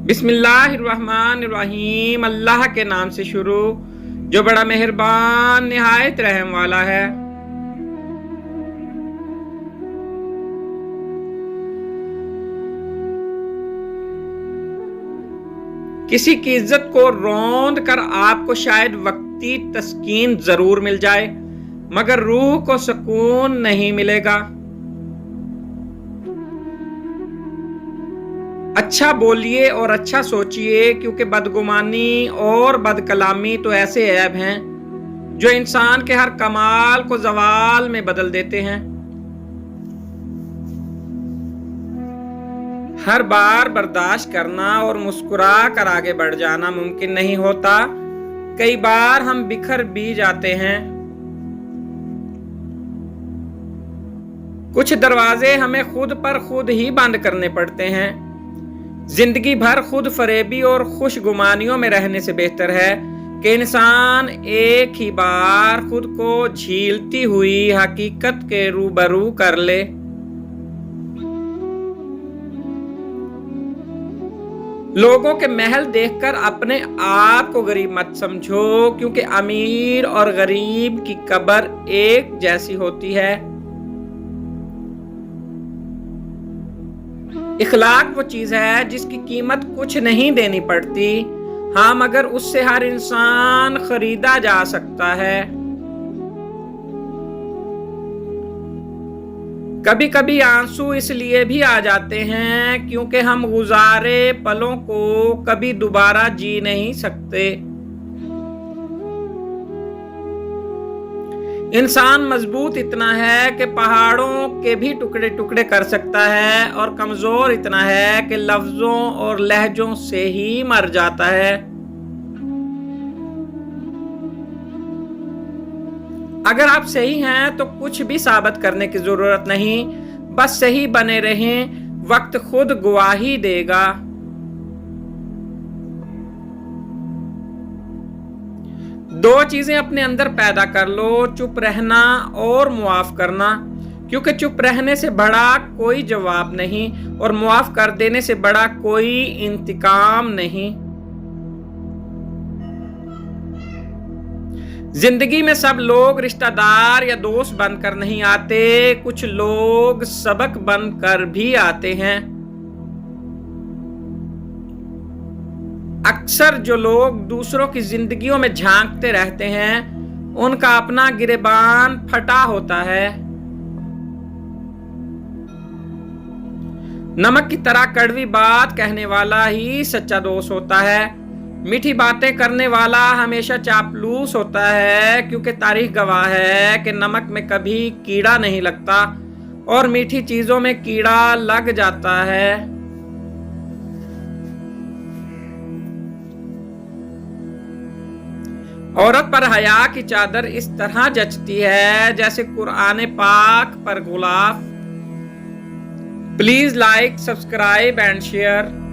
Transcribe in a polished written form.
बिस्मिल्लाहिर्रहमानिर्रहीम। अल्लाह के नाम से शुरू जो बड़ा मेहरबान निहायत रहम वाला है। किसी की इज्जत को रौंद कर आपको शायद वक्ती तस्कीन जरूर मिल जाए, मगर रूह को सुकून नहीं मिलेगा। अच्छा बोलिए और अच्छा सोचिए, क्योंकि बदगुमानी और बदकलामी तो ऐसे ऐब हैं जो इंसान के हर कमाल को जवाल में बदल देते हैं। हर बार बर्दाश्त करना और मुस्कुरा कर आगे बढ़ जाना मुमकिन नहीं होता। कई बार हम बिखर भी जाते हैं। कुछ दरवाजे हमें खुद पर खुद ही बंद करने पड़ते हैं। जिंदगी भर खुद फरेबी और खुशगुमानियों में रहने से बेहतर है कि इंसान एक ही बार खुद को झीलती हुई हकीकत के रूबरू कर ले। लोगों के महल देखकर अपने आप को गरीब मत समझो, क्योंकि अमीर और गरीब की कब्र एक जैसी होती है। इखलाक वो चीज है जिसकी कीमत कुछ नहीं देनी पड़ती, हाँ मगर उससे हर इंसान खरीदा जा सकता है। कभी कभी आंसू इसलिए भी आ जाते हैं क्योंकि हम गुजारे पलों को कभी दोबारा जी नहीं सकते। इंसान मजबूत इतना है कि पहाड़ों के भी टुकड़े टुकड़े कर सकता है, और कमजोर इतना है कि लफ्जों और लहजों से ही मर जाता है। अगर आप सही हैं तो कुछ भी साबित करने की जरूरत नहीं, बस सही बने रहें, वक्त खुद गवाही देगा। दो चीजें अपने अंदर पैदा कर लो, चुप रहना और मुआफ करना, क्योंकि चुप रहने से बड़ा कोई जवाब नहीं और मुआफ कर देने से बड़ा कोई इंतकाम नहीं। जिंदगी में सब लोग रिश्तेदार या दोस्त बनकर नहीं आते, कुछ लोग सबक बनकर भी आते हैं। अक्सर जो लोग दूसरों की जिंदगियों में झांकते रहते हैं, उनका अपना गिरेबान फटा होता है। नमक की तरह कड़वी बात कहने वाला ही सच्चा दोस्त होता है। मीठी बातें करने वाला हमेशा चापलूस होता है, क्योंकि तारीख गवाह है कि नमक में कभी कीड़ा नहीं लगता और मीठी चीजों में कीड़ा लग जाता है। औरत पर हया की चादर इस तरह जचती है जैसे कुरान पाक पर गुलाब। Please like, subscribe and share.